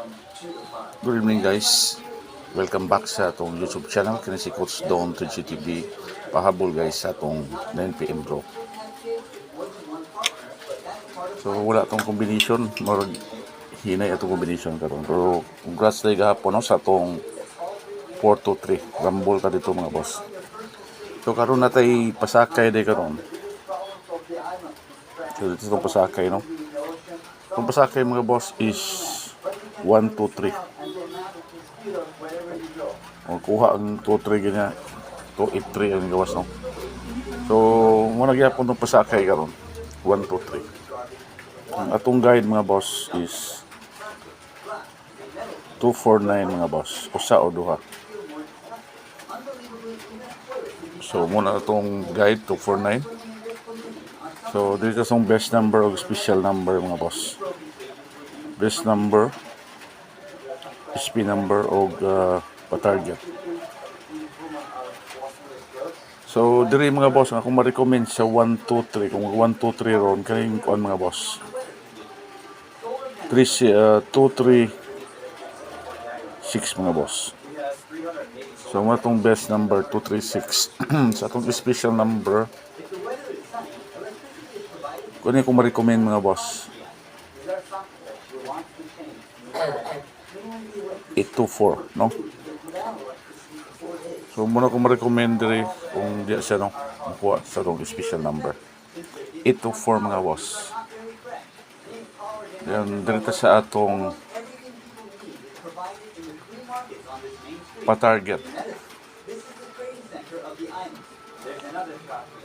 Good evening guys. Welcome back sa atong YouTube channel. Kini si Coach Don to GTV. Pahabol guys sa atong 9pm draw. So wala atong combination. Marag hinay atong combination karon. Pero congrats tayo gahapon no, sa atong 4-3. Rumble ka dito mga boss. So karon na tayo pasakay day karon. So dito itong pasakay no. Itong pasakay mga boss is 1-2-3. O kuha ang 2-3 ganyan. 2-8-3 ang gawas no. So muna gyapon tong pasakay karon. 1-2-3. Ang atong guide mga boss is 2-4-9 mga boss. Usa o duha. So muna atong guide 2-4-9. So dito sa best number o special number mga boss. Best number, SP number o pa-target. So diri mga boss ako ma-recommend sa 1-2-3 kung 1-2-3 ron kaning kuan mga boss. 2-3-6 mga boss. So mo tong best number 2-3-6 sa atong special number kunin ko ma-recommend mga boss 8-2-4 no. So muna ko ma-recommend diri kung di siya no kuha sa atong special number 8-2-4 mga boss. Yan dito sa atong pa-target.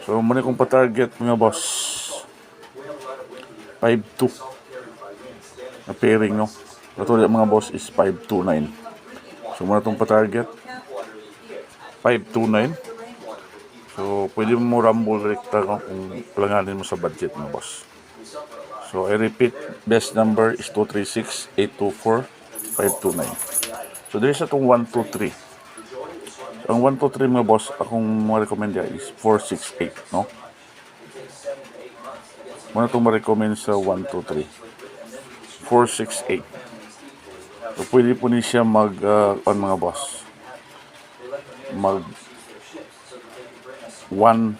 So muna kong pa-target mga boss 5-2 na pairing no. Katulad mga boss is 5-2-9. So muna itong pa-target 5-2-9. So pwede mo rumble direkta no, kung palanganin mo sa budget mga boss. So I repeat, best number is 2-3-6, 8-2-4, 5-2-9. So there is itong 1-2-3. So, ang 1-2-3 mga boss, akong ma-recommend yan is 4-6-8 no. Muna itong ma-recommend sa 1-2-3 4-6-8. So pwede po niya siya mag mga boss mag 1-2-9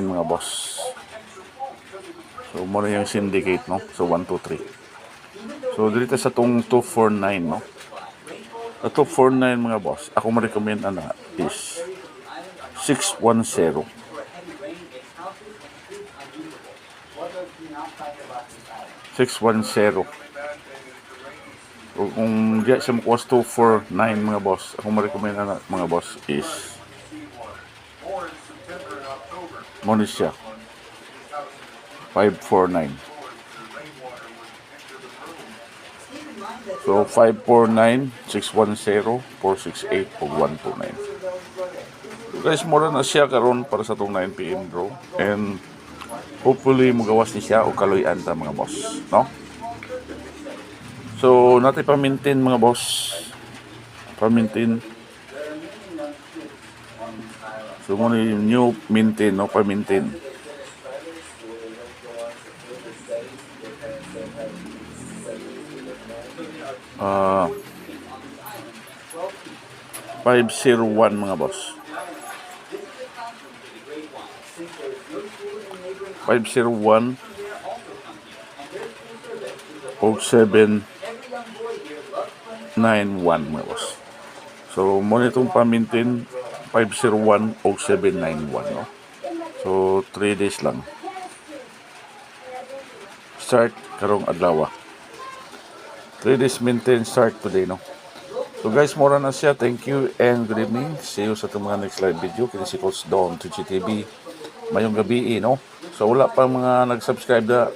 mga boss. So muna yung syndicate no. So 1-2-3. So dito sa tong 2-4-9 no. Sa 2-4-9 mga boss, ako ma-recommend ana is 6-1-0. 6-1-0. Kung di siya makuha 2-4-9 mga boss, ako ma-recommend na mga boss is muna siya 5-4-9. So 5-4-9, 6-1-0, 4-6-8 o 1-2-9. So guys, mura na siya karon para sa itong 9pm draw, and hopefully magawas ni siya o kaluyan ta mga boss no. So natin pa-maintain mga boss, pa-maintain. So muna yung new maintain no, pa-maintain. Uh, 5-0-1 mga boss. 5-0-1 o 7-9-1 mga boss. So muna itong pa-maintain 5-0-1 o 7-9-1 no. So 3 days lang. Start karong adlaw. 3 days maintain, start today no. So guys, mura na siya. Thank you and good evening. See you sa itong mga next live video. Kini si Coach Don to GTV. Mayong gabi no. So wala pa mga nag-subscribe na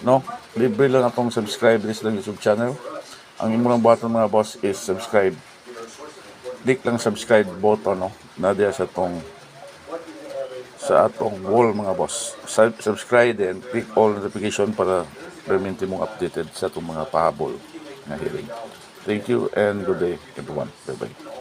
no. Libre lang atong subscribe sa YouTube channel. Ang imo lang button mga boss is subscribe. Click lang subscribe button no. Na diya sa atong wall mga boss. Subscribe and click all notification para permanente mong updated sa itong mga pahabol na hearing. Thank you and good day everyone. Bye bye.